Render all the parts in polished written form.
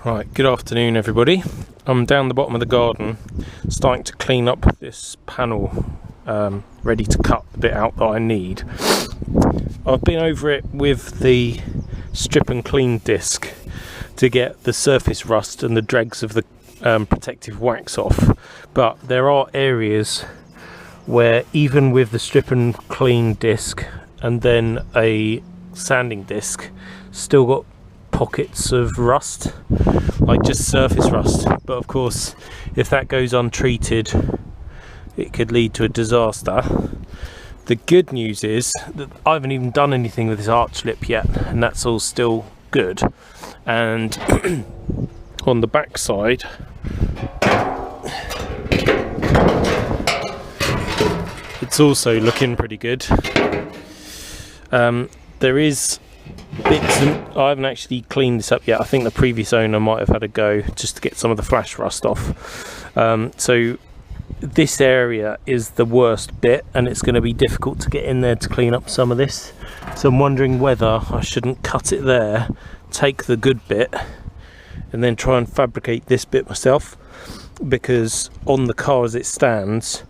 Right, good afternoon everybody. I'm down the bottom of the garden starting to clean up this panel, ready to cut the bit out that I need. I've been over it with the strip and clean disc to get the surface rust and the dregs of the protective wax off, but there are areas where even with the strip and clean disc and then a sanding disc, still got pockets of rust, like just surface rust. But of course, if that goes untreated, it could lead to a disaster. The good news is that I haven't even done anything with this arch lip yet, and that's all still good. And on the back side, it's also looking pretty good. There is bits, and I haven't actually cleaned this up yet. I think the previous owner might have had a go just to get some of the flash rust off. So this area is the worst bit, and it's going to be difficult to get in there to clean up some of this. So I'm wondering whether I shouldn't cut it there, take the good bit, and then try and fabricate this bit myself, because on the car as it stands,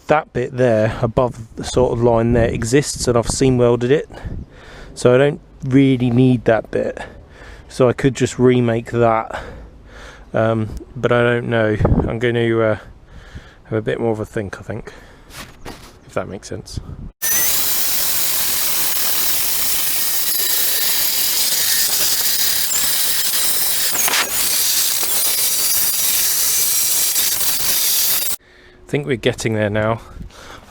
that bit there above the sort of line there exists, and I've seam welded it, so I don't really need that bit. So I could just remake that, but I don't know. I'm going to have a bit more of a think, I think, if that makes sense. I think we're getting there now.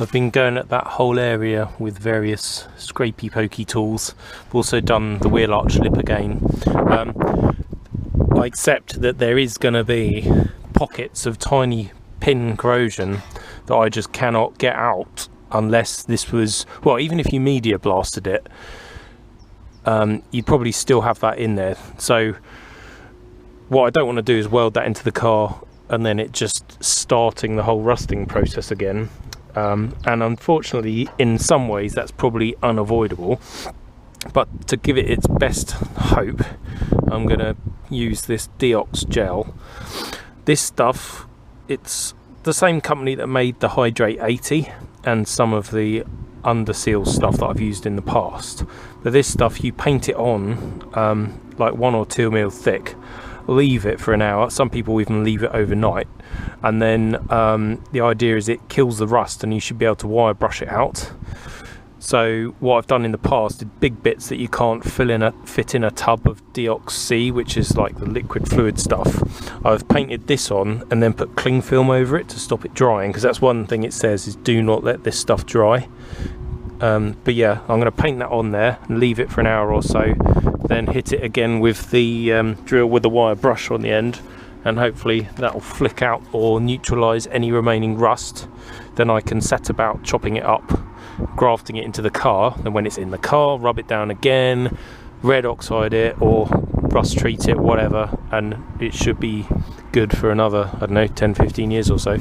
I've been going at that whole area with various scrapey pokey tools. I've also done the wheel arch lip again. I accept that there is going to be pockets of tiny pin corrosion that I just cannot get out unless this was, well, even if you media blasted it, you'd probably still have that in there. So what I don't want to do is weld that into the car and then it just starting the whole rusting process again. And unfortunately, in some ways, that's probably unavoidable. But to give it its best hope, I'm going to use this Deox gel. This stuff, it's the same company that made the Hydrate 80 and some of the underseal stuff that I've used in the past. But this stuff, you paint it on like 1 or 2 mil thick, leave it for an hour. Some people even leave it overnight, and then the idea is it kills the rust and you should be able to wire brush it out. So what I've done in the past is big bits that you can't fit in a tub of Deox C, which is like the liquid fluid stuff. I've painted this on and then put cling film over it to stop it drying, because that's one thing it says is do not let this stuff dry. But yeah, I'm going to paint that on there and leave it for an hour or so, then hit it again with the drill with the wire brush on the end, and hopefully that will flick out or neutralise any remaining rust. Then I can set about chopping it up, grafting it into the car, and when it's in the car, rub it down again, red oxide it or rust treat it, whatever, and it should be good for another, I don't know, 10-15 years or so.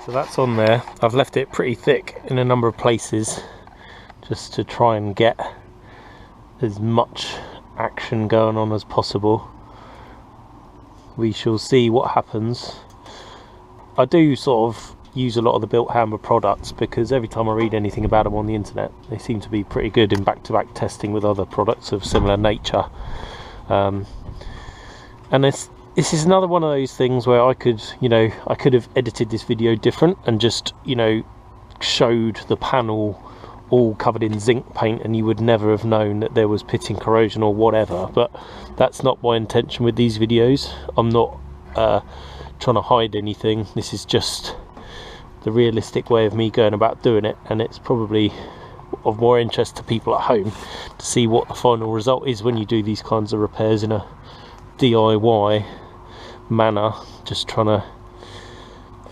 So that's on there. I've left it pretty thick in a number of places just to try and get as much action going on as possible. We shall see what happens. I do sort of use a lot of the Built Hammer products because every time I read anything about them on the internet, they seem to be pretty good in back-to-back testing with other products of similar nature. And this is another one of those things where I could have edited this video different and just, showed the panel all covered in zinc paint and you would never have known that there was pitting corrosion or whatever. But that's not my intention with these videos. I'm not trying to hide anything. This is just the realistic way of me going about doing it, and it's probably of more interest to people at home to see what the final result is when you do these kinds of repairs in a DIY manner, just trying to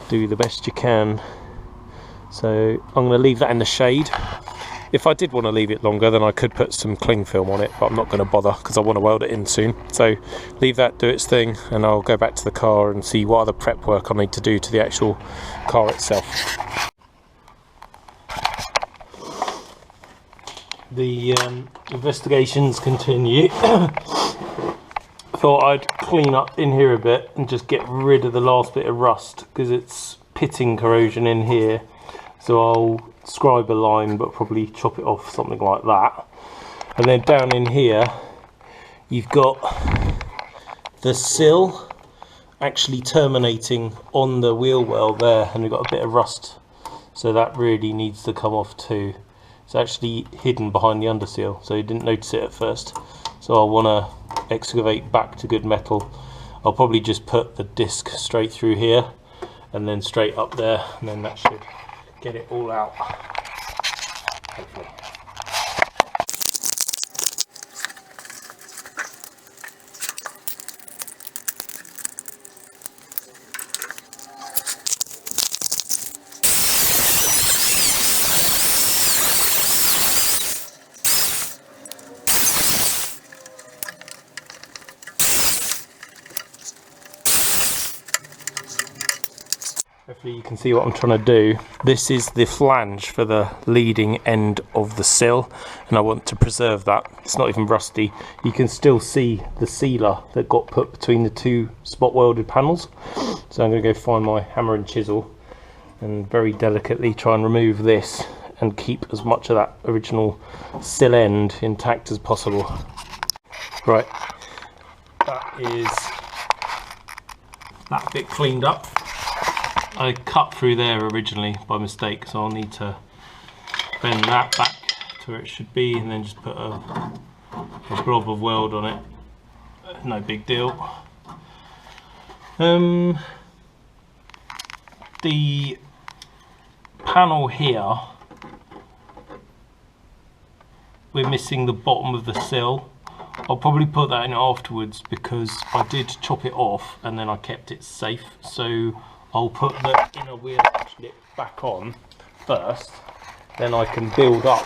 do the best you can. So I'm going to leave that in the shade. If I did want to leave it longer, then I could put some cling film on it, but I'm not going to bother because I want to weld it in soon. So leave that do its thing, and I'll go back to the car and see what other prep work I need to do to the actual car itself. The investigations continue. Thought I'd clean up in here a bit and just get rid of the last bit of rust, because it's pitting corrosion in here. So I'll scribe a line, but probably chop it off, something like that. And then down in here you've got the sill actually terminating on the wheel well there, and we've got a bit of rust, so that really needs to come off too. It's actually hidden behind the underseal, so you didn't notice it at first. So I'll want to excavate back to good metal. I'll probably just put the disc straight through here and then straight up there, and then that should get it all out, hopefully. Hopefully you can see what I'm trying to do. This is the flange for the leading end of the sill, and I want to preserve that. It's not even rusty. You can still see the sealer that got put between the two spot welded panels. So I'm going to go find my hammer and chisel and very delicately try and remove this and keep as much of that original sill end intact as possible. Right, that is that bit cleaned up. I cut through there originally by mistake, so I'll need to bend that back to where it should be, and then just put a blob of weld on it. No big deal. The panel here, we're missing the bottom of the sill. I'll probably put that in afterwards because I did chop it off and then I kept it safe. So I'll put the inner wheel lip back on first, then I can build up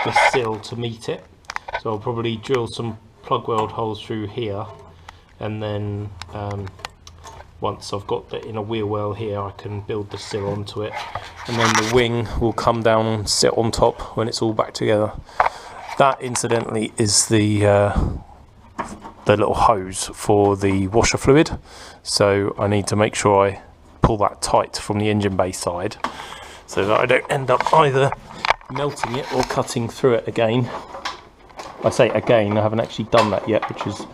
the sill to meet it. So I'll probably drill some plug weld holes through here, and then once I've got the inner wheel well here, I can build the sill onto it, and then the wing will come down and sit on top when it's all back together. That incidentally is the little hose for the washer fluid, so I need to make sure I pull that tight from the engine bay side so that I don't end up either melting it or cutting through it again. I say again, I haven't actually done that yet, which is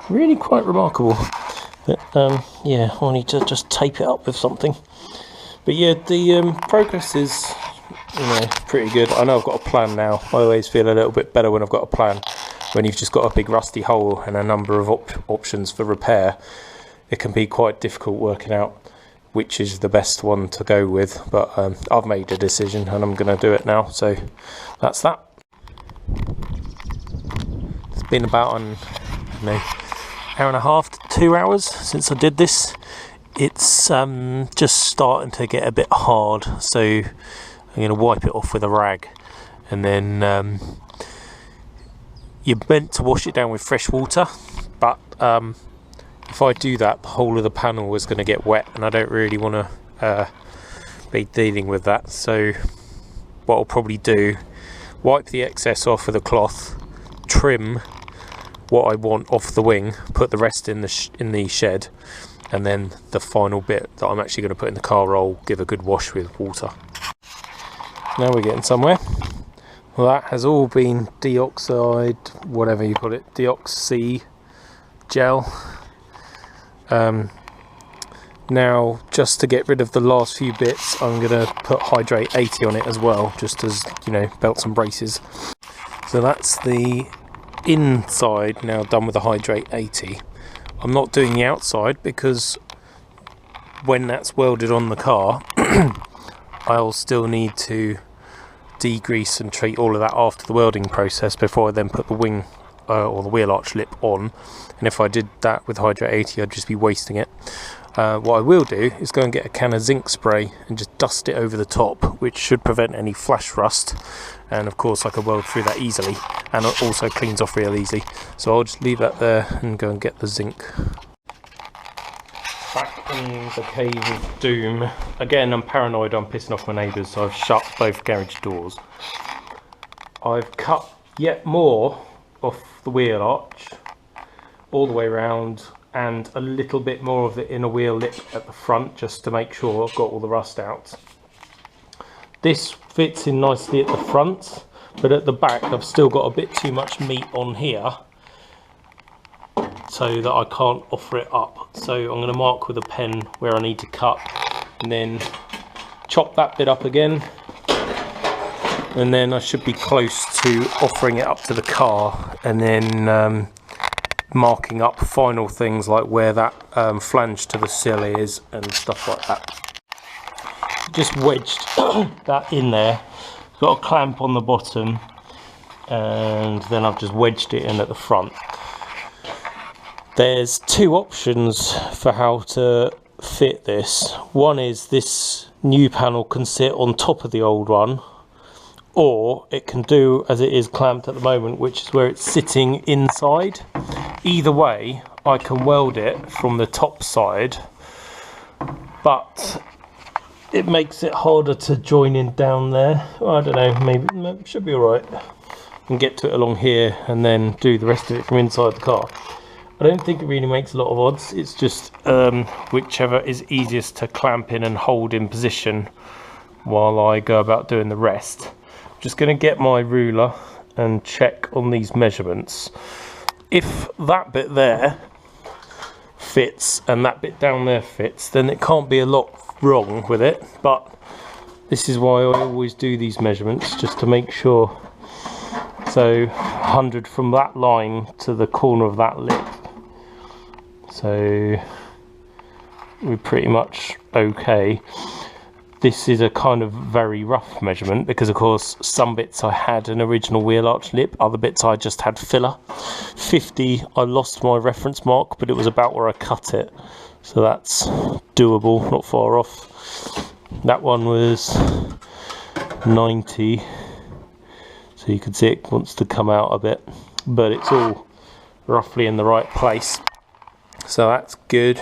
really quite remarkable. But yeah, I'll need to just tape it up with something. But yeah, the progress is, you know, pretty good. I know I've got a plan now. I always feel a little bit better when I've got a plan. When you've just got a big rusty hole and a number of options for repair, it can be quite difficult working out which is the best one to go with. But I've made a decision and I'm going to do it now, so that's that. It's been about an hour and a half to 2 hours since I did this. It's just starting to get a bit hard, so I'm going to wipe it off with a rag, and then you're meant to wash it down with fresh water, but if I do that, the whole of the panel is going to get wet, and I don't really want to be dealing with that. So what I'll probably do, wipe the excess off with a cloth, trim what I want off the wing, put the rest in the shed, and then the final bit that I'm actually going to put in the car roll, give a good wash with water. Now we're getting somewhere. Well, that has all been dioxide, whatever you call it, deoxy gel. Now, just to get rid of the last few bits, I'm going to put hydrate 80 on it as well, just as, you know, belts and braces. So that's the inside now done with the hydrate 80. I'm not doing the outside because when that's welded on the car, I'll still need to degrease and treat all of that after the welding process before I then put the wing or the wheel arch lip on. And if I did that with Hydro 80, I'd just be wasting it. What I will do is go and get a can of zinc spray and just dust it over the top, which should prevent any flash rust. And of course I can weld through that easily, and it also cleans off real easy. So I'll just leave that there and go and get the zinc. Back in the cave of doom. Again, I'm paranoid I'm pissing off my neighbours, so I've shut both garage doors. I've cut yet more off the wheel arch all the way around, and a little bit more of the inner wheel lip at the front, just to make sure I've got all the rust out. This fits in nicely at the front, but at the back I've still got a bit too much meat on here, so that I can't offer it up. So I'm going to mark with a pen where I need to cut, and then chop that bit up again, and then I should be close to offering it up to the car, and then marking up final things like where that flange to the sill is and stuff like that. Just wedged that in there, got a clamp on the bottom, and then I've just wedged it in at the front. There's two options for how to fit this. One is this new panel can sit on top of the old one, or it can do as it is clamped at the moment, which is where it's sitting inside. Either way, I can weld it from the top side, but it makes it harder to join in down there. I don't know, maybe it should be alright. And get to it along here and then do the rest of it from inside the car. I don't think it really makes a lot of odds. It's just whichever is easiest to clamp in and hold in position while I go about doing the rest. I'm just going to get my ruler and check on these measurements. If that bit there fits and that bit down there fits, then it can't be a lot wrong with it. But this is why I always do these measurements, just to make sure. So 100 from that line to the corner of that lip. So we're pretty much okay. This is a kind of very rough measurement because of course some bits I had an original wheel arch lip, other bits I just had filler. 50, I lost my reference mark, but it was about where I cut it. So that's doable, not far off. That one was 90. So you can see it wants to come out a bit, but it's all roughly in the right place. So that's good.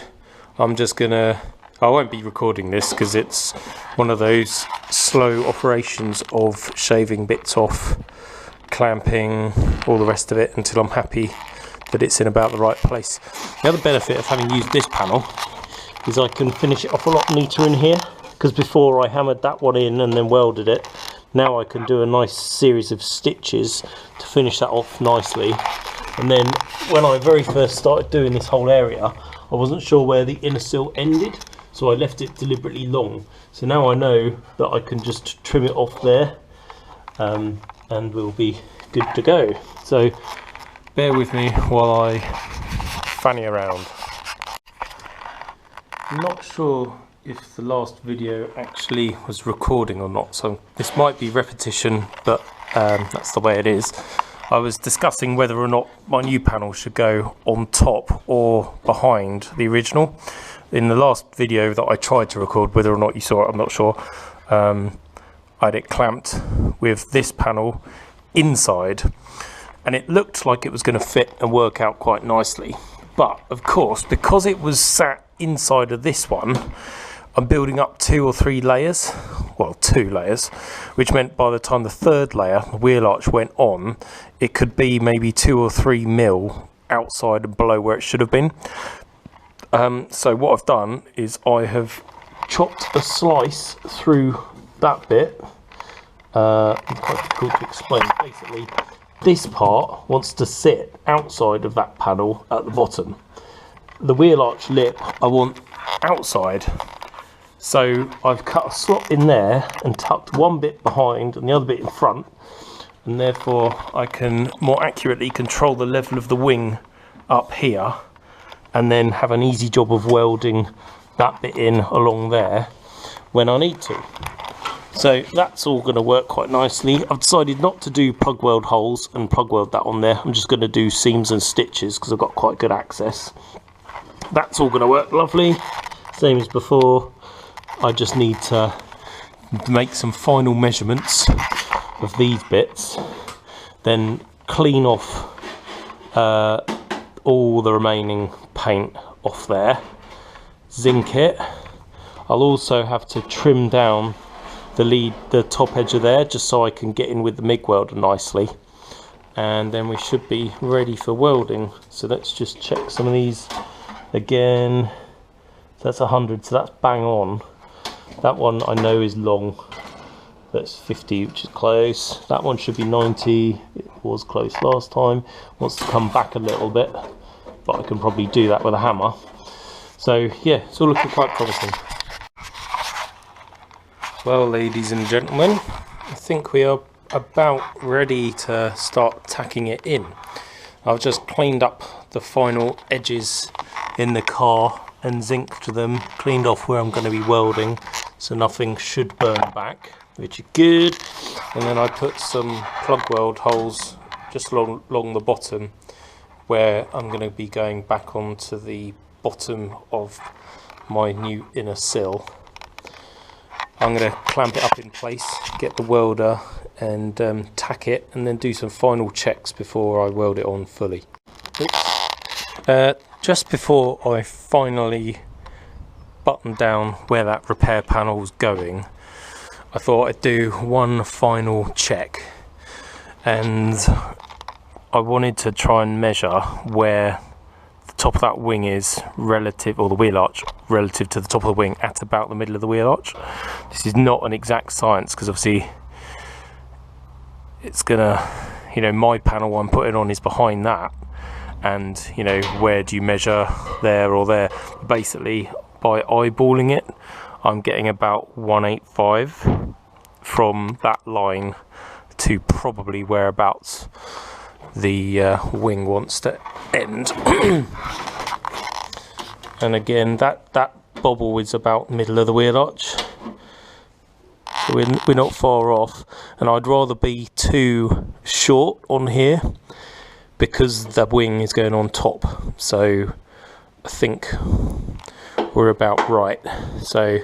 I'm just gonna, I won't be recording this because it's one of those slow operations of shaving bits off, clamping, all the rest of it until I'm happy that it's in about the right place. The other benefit of having used this panel is I can finish it off a lot neater in here, because before I hammered that one in and then welded it. Now I can do a nice series of stitches to finish that off nicely. And then when I very first started doing this whole area, I wasn't sure where the inner sill ended, so I left it deliberately long. So now I know that I can just trim it off there, and we'll be good to go. So bear with me while I fanny around. I'm not sure if the last video actually was recording or not, so this might be repetition, but that's the way it is. I was discussing whether or not my new panel should go on top or behind the original. In the last video that I tried to record, whether or not you saw it, I'm not sure, I had it clamped with this panel inside, and it looked like it was going to fit and work out quite nicely. But of course, because it was sat inside of this one, I'm building up 2 or 3 layers, well 2 layers, which meant by the time the third layer, the wheel arch, went on, it could be maybe 2 or 3 mil outside and below where it should have been. So what I've done is I have chopped a slice through that bit. It's quite difficult to explain. Basically, this part wants to sit outside of that panel at the bottom. The wheel arch lip I want outside. So I've cut a slot in there and tucked one bit behind and the other bit in front, and therefore I can more accurately control the level of the wing up here, and then have an easy job of welding that bit in along there when I need to. So that's all going to work quite nicely. I've decided not to do plug weld holes and plug weld that on there. I'm just going to do seams and stitches because I've got quite good access. That's all going to work lovely, same as before. I just need to make some final measurements of these bits, then clean off all the remaining paint off there, zinc it. I'll also have to trim down the top edge of there just so I can get in with the MIG welder nicely, and then we should be ready for welding. So let's just check some of these again. So that's 100, so that's bang on. That one I know is long, that's 50, which is close. That one should be 90, it was close last time. Wants to come back a little bit, but I can probably do that with a hammer. So yeah, it's all looking quite promising. Well, ladies and gentlemen, I think we are about ready to start tacking it in. I've just cleaned up the final edges in the car and zinced them, cleaned off where I'm going to be welding, so nothing should burn back, which is good. And then I put some plug weld holes just along the bottom where I'm going to be going back onto the bottom of my new inner sill. I'm going to clamp it up in place, get the welder and tack it, and then do some final checks before I weld it on fully. Just before I finally button down where that repair panel's going, I thought I'd do one final check, and I wanted to try and measure where the top of that wing is relative, or the wheel arch relative to the top of the wing at about the middle of the wheel arch. This is not an exact science because obviously it's gonna, you know, my panel I'm putting on is behind that, and you know, where do you measure there or there? Basically by eyeballing it, I'm getting about 185 from that line to probably whereabouts the wing wants to end. And again, that bobble is about middle of the wheel arch, so we're not far off. And I'd rather be too short on here because the wing is going on top, so I think we're about right. So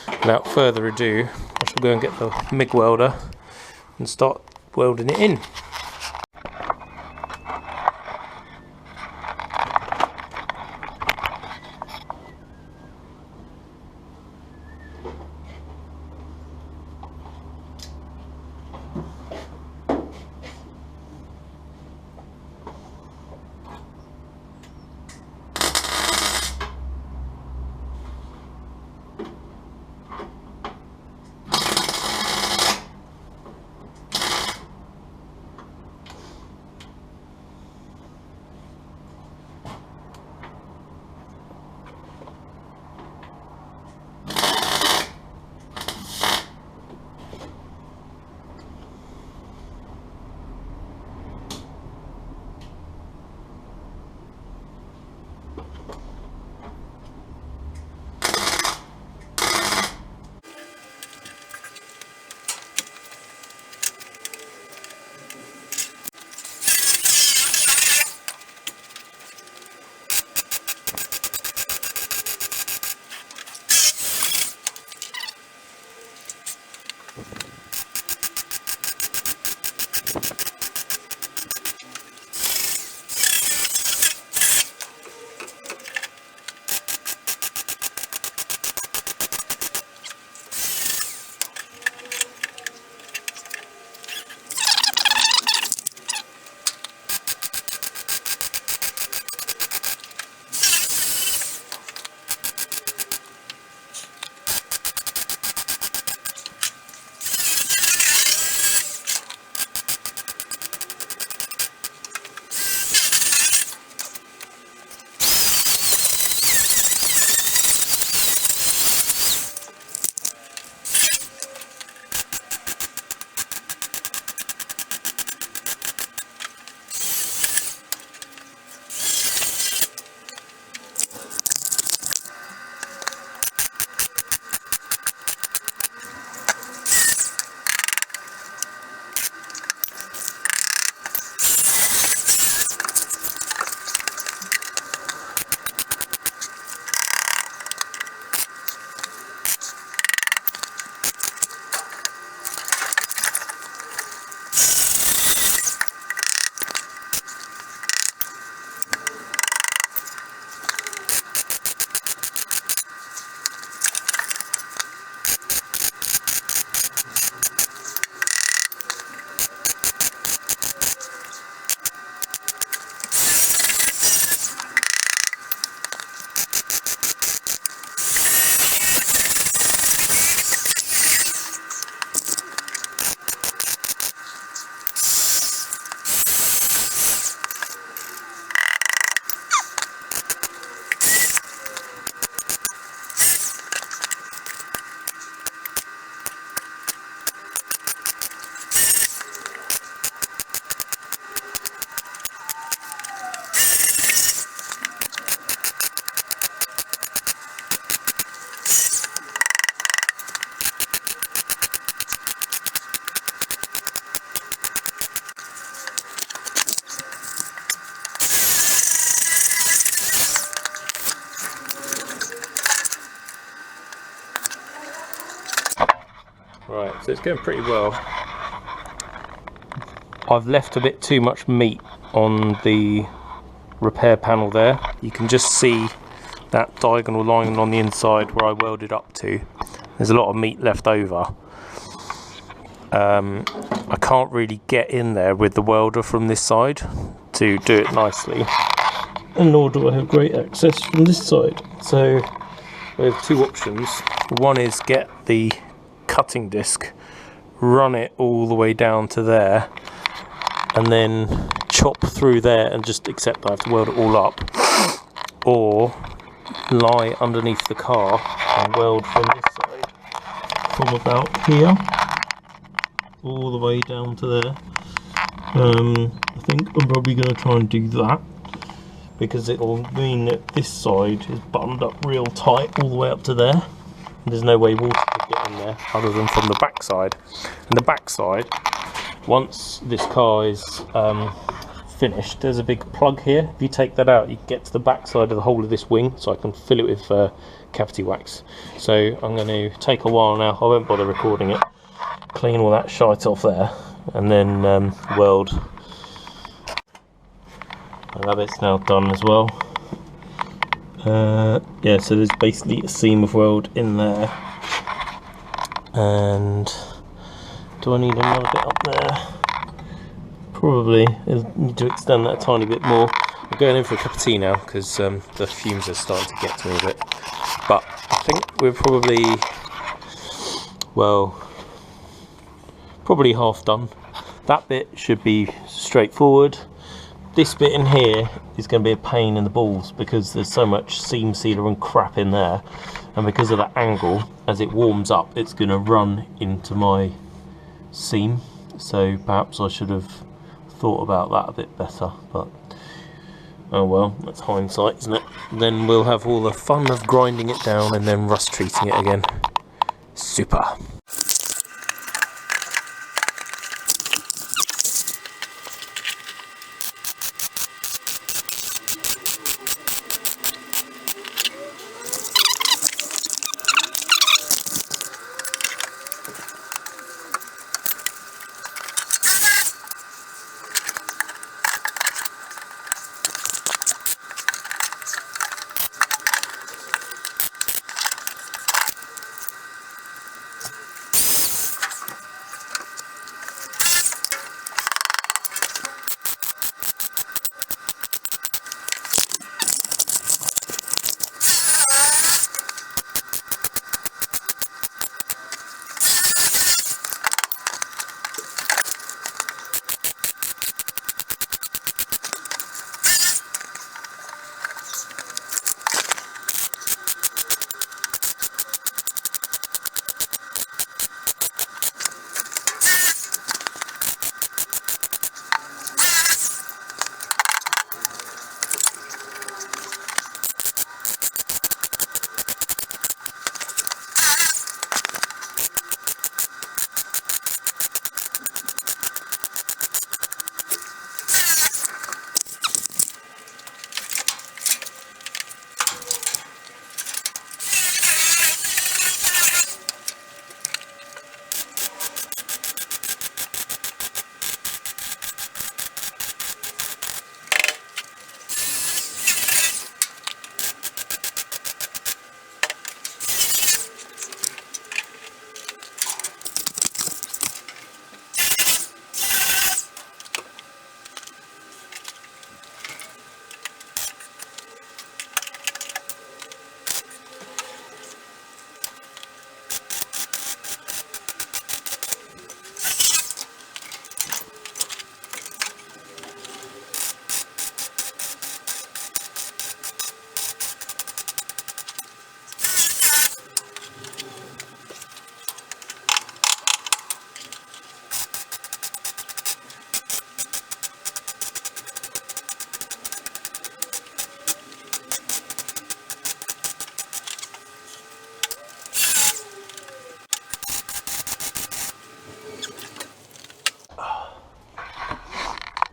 without further ado, I shall go and get the MIG welder and start welding it in. Right, so it's going pretty well. I've left a bit too much meat on the repair panel there. You can just see that diagonal line on the inside where I welded up to. There's a lot of meat left over. I can't really get in there with the welder from this side to do it nicely, and nor do I have great access from this side. So we have two options. One is get the cutting disc, run it all the way down to there, and then chop through there and just accept I have to weld it all up, or lie underneath the car and weld from this side, from about here all the way down to there. I think I'm probably going to try and do that, because it will mean that this side is buttoned up real tight all the way up to there. There's no way water could get in there other than from the back side. And the back side, once this car is finished, there's a big plug here. If you take that out, you get to the back side of the whole of this wing, so I can fill it with cavity wax. So I'm going to take a while now, I won't bother recording it, clean all that shite off there, and then weld. And that bit's now done as well. Yeah, so there's basically a seam of weld in there. And do I need another bit up there? Probably. I'll need to extend that a tiny bit more. I'm going in for a cup of tea now because the fumes are starting to get to me a bit. But I think we're probably, well, probably half done. That bit should be straightforward. This bit in here is going to be a pain in the balls because there's so much seam sealer and crap in there, and because of that angle, as it warms up, it's going to run into my seam. So perhaps I should have thought about that a bit better, but oh well, that's hindsight, isn't it? Then we'll have all the fun of grinding it down and then rust treating it again. Super.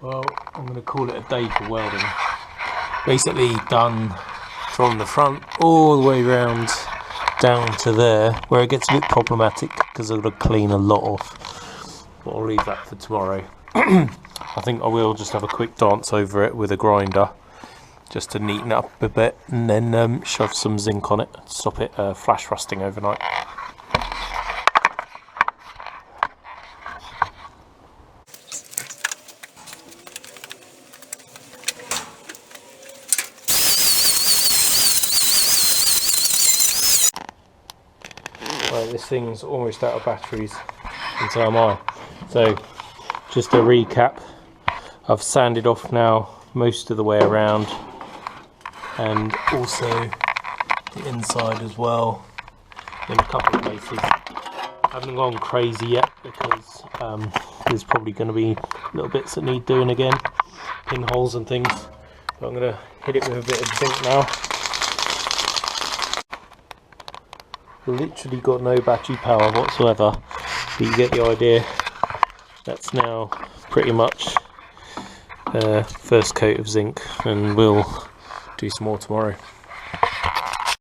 Well, I'm going to call it a day for welding. Basically done from the front all the way round down to there, where it gets a bit problematic because I've got to clean a lot off. But I'll leave that for tomorrow. I think I will just have a quick dance over it with a grinder, just to neaten it up a bit, and then shove some zinc on it, stop it flash rusting overnight. Right, this thing's almost out of batteries, and so am I. So, just to recap, I've sanded off now most of the way around, and also the inside as well in a couple of places. I haven't gone crazy yet because there's probably going to be little bits that need doing again, pinholes and things. So I'm going to hit it with a bit of zinc now. Literally got no battery power whatsoever, but you get the idea. That's now pretty much first coat of zinc, and we'll do some more tomorrow.